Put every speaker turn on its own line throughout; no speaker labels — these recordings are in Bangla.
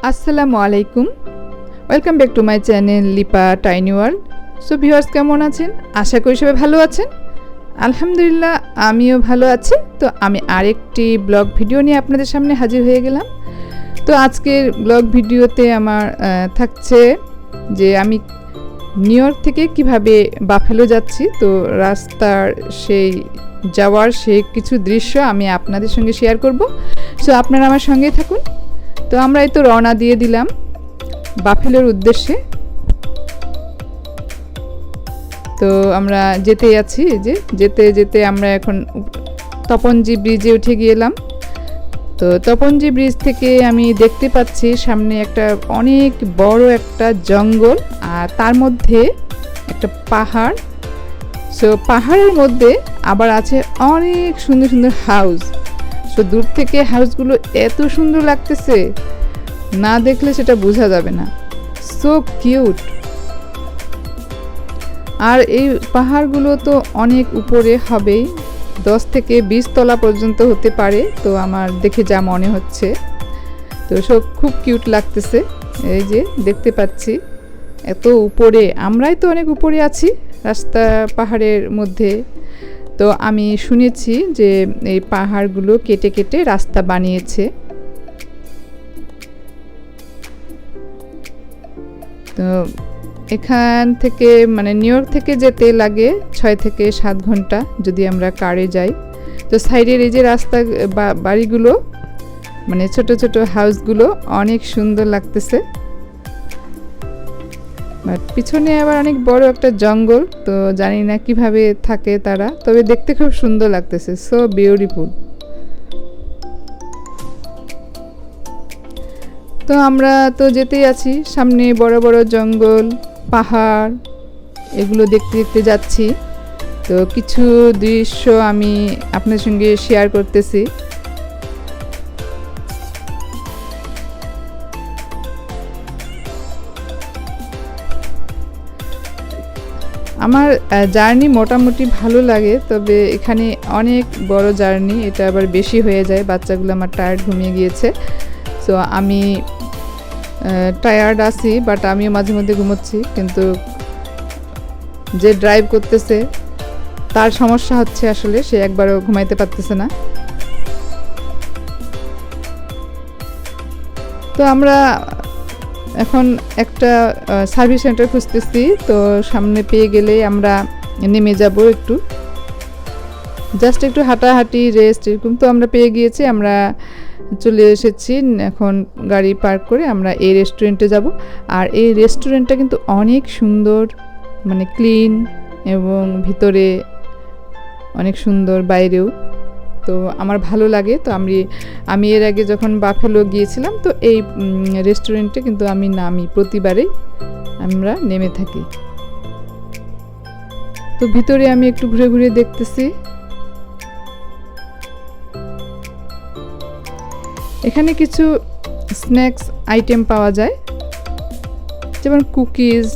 আসসালামু আলাইকুম, welcome back to my channel Lipa tiny world. So viewers, কেমন আছেন? আশা করি সবাই ভালো আছেন। আলহামদুলিল্লাহ, আমিও ভালো আছি। তো আমি আরেকটি ব্লগ ভিডিও নিয়ে আপনাদের সামনে হাজির হয়ে গেলাম। তো আজকের ব্লগ ভিডিওতে আমার থাকছে যে আমি নিউ ইয়র্ক থেকে কিভাবে বাফেলো যাচ্ছি। তো রাস্তার সেই কিছু দৃশ্য আমি আপনাদের সঙ্গে শেয়ার করব। সো আপনারা আমার সঙ্গে থাকুন। তো আমরা এই তো রওনা দিয়ে দিলাম বাফেলোর উদ্দেশ্যে। তো আমরা যেতেই আছি, যে যেতে যেতে আমরা এখন তপনজি ব্রিজে উঠে গেলাম। তো তপনজি ব্রিজ থেকে আমি দেখতে পাচ্ছি সামনে একটা অনেক বড় একটা জঙ্গল, আর তার মধ্যে একটা পাহাড়। সো পাহাড়ের মধ্যে আবার আছে অনেক সুন্দর সুন্দর হাউস। সো দূর থেকে হাউসগুলো এত সুন্দর লাগতেছে, না দেখলে সেটা বোঝা যাবে না। So cute. আর এই পাহাড়গুলো তো অনেক উপরে হবেই, 10 থেকে 20 তলা পর্যন্ত হতে পারে, তো আমার দেখে যা মনে হচ্ছে। তো সব খুব কিউট লাগতেছে। এই যে দেখতে পাচ্ছি এত উপরে, আমরাই তো অনেক উপরে আছি রাস্তা পাহাড়ের মধ্যে। তো আমি শুনেছি যে এই পাহাড়গুলো কেটে কেটে রাস্তা বানিয়েছে। তো এখান থেকে মানে নিউ ইয়র্ক থেকে যেতে লাগে 6 থেকে 7 ঘন্টা যদি আমরা কারে যাই। তো সাইডের এই যে রাস্তা বাড়িগুলো, মানে ছোট ছোট হাউসগুলো অনেক সুন্দর লাগতেছে। বাট পিছনে আবার অনেক বড় একটা জঙ্গল, তো জানি না কিভাবে থাকে তারা, তবে দেখতে খুব সুন্দর লাগতেছে। So beautiful. তো আমরা তো যেতেই আছি, সামনে বড় বড় জঙ্গল, পাহাড়, এগুলো দেখতে দেখতে যাচ্ছি। তো কিছু দৃশ্য আমি আপনার সঙ্গে শেয়ার করতেছি। আমার জার্নি মোটামুটি ভালো লাগে, তবে এখানে অনেক বড় জার্নি, এটা আবার বেশি হয়ে যায়। বাচ্চাগুলো আমার টায়ার্ড, ঘুমিয়ে গিয়েছে। সো আমি টায়ার্ড আছি, বাট আমিও মাঝে মধ্যে ঘুমোচ্ছি। কিন্তু যে ড্রাইভ করতেছে তার সমস্যা হচ্ছে, আসলে সে একবারও ঘুমাইতে পারতেছে না। তো আমরা এখন একটা সার্ভিস সেন্টার খুঁজতেছি। তো সামনে পেয়ে গেলে আমরা নেমে যাব, একটু জাস্ট একটু হাঁটাহাঁটি, রেস্ট, এরকম। তো আমরা পেয়ে গিয়েছি, আমরা চলে এসেছি। এখন গাড়ি পার্ক করে আমরা এই রেস্টুরেন্টে যাব। আর এই রেস্টুরেন্টটা কিন্তু অনেক সুন্দর, মানে ক্লিন, এবং ভিতরে অনেক সুন্দর, বাইরেও। তো আমার ভালো লাগে। তো আমি এর আগে যখন বাফেলো গিয়েছিলাম, তো এই রেস্টুরেন্টে কিন্তু আমি নামি, প্রতিবারেই আমরা নেমে থাকি। তো ভিতরে আমি একটু ঘুরে ঘুরে দেখতেছি। এখানে কিছু স্ন্যাক্স আইটেম পাওয়া যায়, যেমন কুকিজ,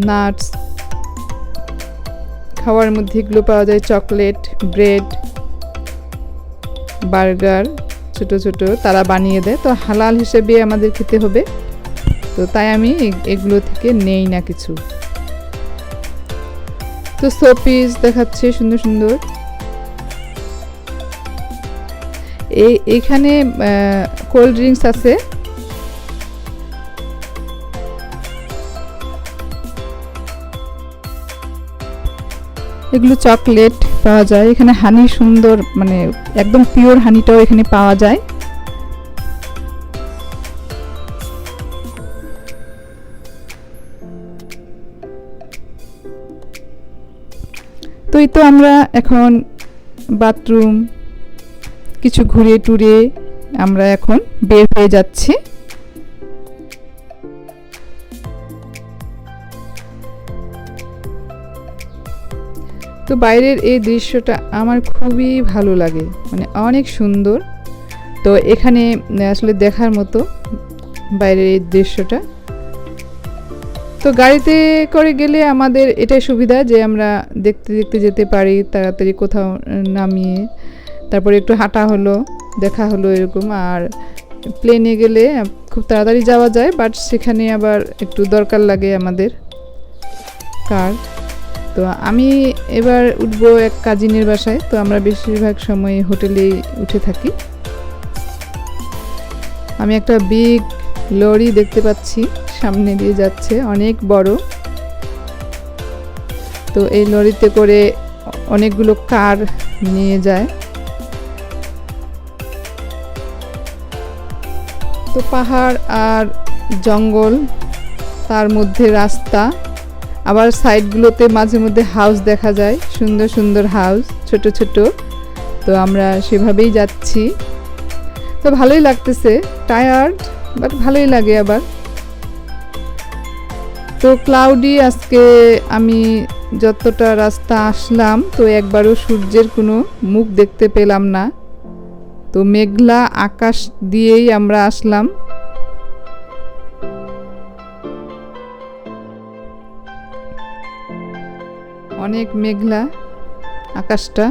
নাটস, খাওয়ার মধ্যে এগুলো পাওয়া যায়, চকলেট, ব্রেড, বার্গার, ছোট ছোট তারা বানিয়ে দেয়। তো হালাল হিসেবে আমাদের খেতে হবে, তো তাই আমি এগুলো থেকে নেই না কিছু। তো শোপিস দেখাচ্ছে সুন্দর সুন্দর। এইখানে কোল্ড ড্রিঙ্কস আছে। এগুলো চকলেট পাওয়া যায় এখানে, হানি, সুন্দর, মানে একদম পিওর হানিটাও এখানে পাওয়া যায়। তো এই তো আমরা এখন বাথরুম কিছু ঘুরে টুরে আমরা এখন বের হয়ে যাচ্ছি। তো বাইরের এই দৃশ্যটা আমার খুবই ভালো লাগে, মানে অনেক সুন্দর। তো এখানে আসলে দেখার মতো বাইরের এই দৃশ্যটা। তো গাড়িতে করে গেলে আমাদের এটাই সুবিধা যে আমরা দেখতে দেখতে যেতে পারি, তাড়াতাড়ি কোথাও নামিয়ে তারপরে একটু হাঁটা হলো, দেখা হলো, এরকম। আর প্লেনে গেলে খুব তাড়াতাড়ি যাওয়া যায়, বাট সেখানে আবার একটু দরকার লাগে আমাদের কার। তো আমি এবার উঠবো এক কাজিনের বাসায়, তো আমরা বেশিরভাগ সময় হোটেলেই উঠে থাকি। আমি একটা বিগ লরি দেখতে পাচ্ছি সামনে দিয়ে যাচ্ছে, অনেক বড়। তো এই লরিতে করে অনেকগুলো কার নিয়ে যায়। তো পাহাড় আর জঙ্গল, তার মধ্যে রাস্তা, আবার সাইডগুলোতে মাঝে মধ্যে হাউস দেখা যায়, সুন্দর সুন্দর হাউস, ছোট ছোট। তো আমরা সেভাবেই যাচ্ছি। তো ভালোই লাগতেছে, টায়ার্ড বাট ভালোই লাগে আবার। তো ক্লাউডি আজকে আমি যতটা রাস্তা আসলাম, তো একবারও সূর্যের কোনো মুখ দেখতে পেলাম না। তো মেঘলা আকাশ দিয়েই আমরা আসলাম। অনেক মেঘলা আকাশটা।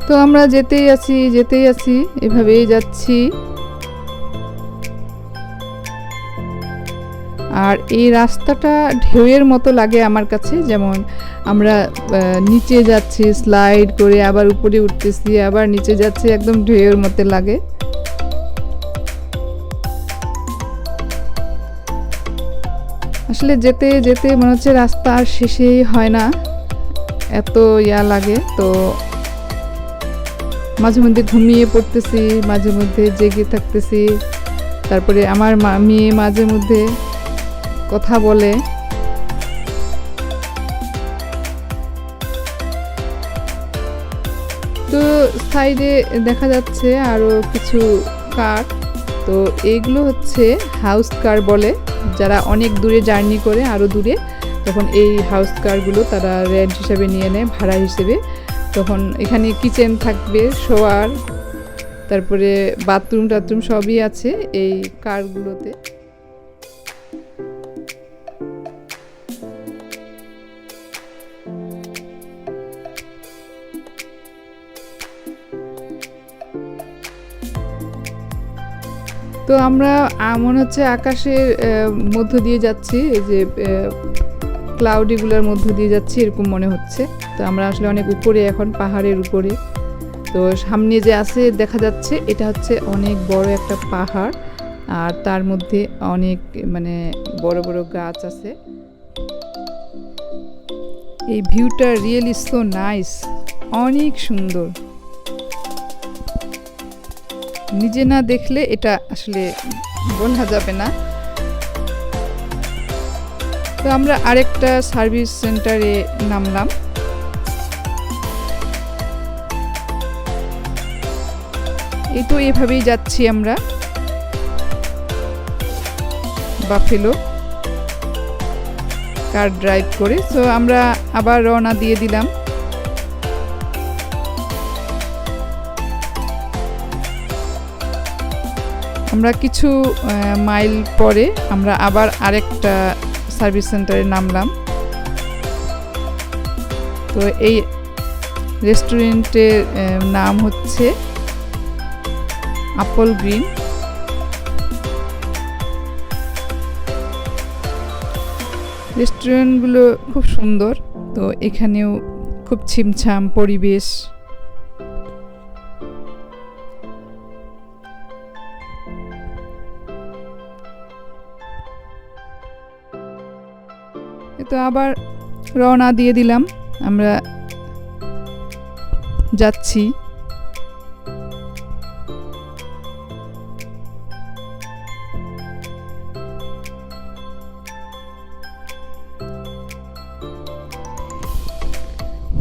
তো আমরা যেতেই আছি, এভাবেই যাচ্ছি। আর এই রাস্তাটা ঢেউয়ের মতো লাগে আমার কাছে, যেমন আমরা নিচে যাচ্ছি স্লাইড করে, আবার উপরে উঠতেছি, আবার নিচে যাচ্ছি, একদম ঢেউয়ের মতো লাগে। আসলে যেতে যেতে মনে হচ্ছে রাস্তা আর শেষেই হয় না, এত ইয়া লাগে। তো মাঝে মধ্যে ঘুমিয়ে পড়তেছি, মাঝে মধ্যে জেগে থাকতেছি। তারপরে আমার মেয়ে মাঝে মধ্যে কথা বলে। তো সাইডে দেখা যাচ্ছে আরো কিছু কার। তো এইগুলো হচ্ছে হাউস কার বলে, যারা অনেক দূরে জার্নি করে, আরো দূরে, তখন এই হাউস কারগুলো তারা রেন্ট হিসেবে নিয়ে নেয়, ভাড়া হিসেবে। তখন এখানে কিচেন থাকবে, শোয়ার, তারপরে বাথরুম টাথরুম সবই আছে এই কারগুলোতে। তো আমরা মনে হচ্ছে আকাশের মধ্য দিয়ে যাচ্ছি, এই যে ক্লাউডিগুলোর মধ্য দিয়ে যাচ্ছি এরকম মনে হচ্ছে। তো আমরা আসলে অনেক উপরে, এখন পাহাড়ের উপরে। তো সামনে যে আছে দেখা যাচ্ছে, এটা হচ্ছে অনেক বড় একটা পাহাড়, আর তার মধ্যে অনেক মানে বড় বড় গাছ আছে। এই ভিউটা রিয়েলি সো নাইস, অনেক সুন্দর। নিজে না দেখলে এটা আসলে বলা যাবে না। তো আমরা আরেকটা সার্ভিস সেন্টারে নামলাম। এই তো এভাবেই যাচ্ছি আমরা বাফেলো কার ড্রাইভ করে। তো আমরা আবার রওনা দিয়ে দিলাম। আমরা কিছু মাইল পরে আমরা আবার আরেকটা সার্ভিস সেন্টারে নামলাম। তো এই রেস্টুরেন্টের নাম হচ্ছে আপল গ্রিন। রেস্টুরেন্টগুলো খুব সুন্দর। তো এখানেও খুব ছিমছাম পরিবেশ। তো আবার রওনা দিয়ে দিলাম, আমরা যাচ্ছি।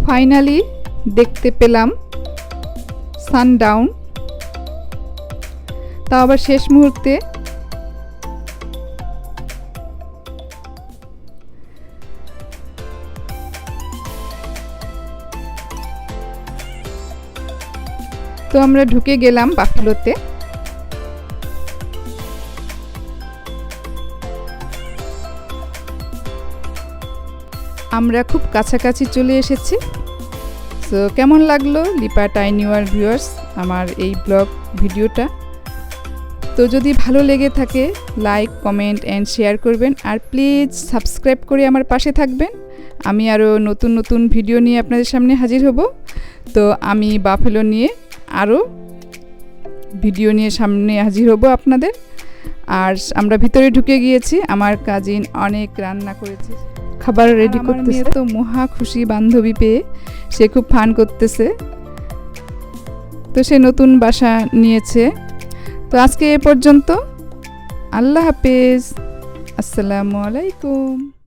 ফাইনালি দেখতে পেলাম সানডাউন, তাও আবার শেষ মুহূর্তে। তো আমরা ঢুকে গেলাম বাফেলোতে। আমরা খুব কাছাকাছি চলে এসেছি সো কেমন লাগলো লিপা টাইনি ওয়ার্ল্ড ভিউয়ার্স আমার এই ব্লগ ভিডিওটা? তো যদি ভালো লেগে থাকে লাইক কমেন্ট অ্যান্ড শেয়ার করবেন, আর প্লিজ সাবস্ক্রাইব করে আমার পাশে থাকবেন। আমি আরও নতুন নতুন ভিডিও নিয়ে আপনাদের সামনে হাজির হব। তো আমি বাফেলো নিয়ে আরও ভিডিও নিয়ে সামনে হাজির হব আপনাদের। আর আমরা ভিতরে ঢুকে গিয়েছি, আমার কাজিন অনেক রান্না করেছে, খাবার রেডি করতেছে। তো মহা খুশি বান্ধবী পেয়ে, সে খুব ফান করতেছে। তো সে নতুন বাসা নিয়েছে। তো আজকে এ পর্যন্ত, আল্লাহ হাফেজ, আসসালামু আলাইকুম।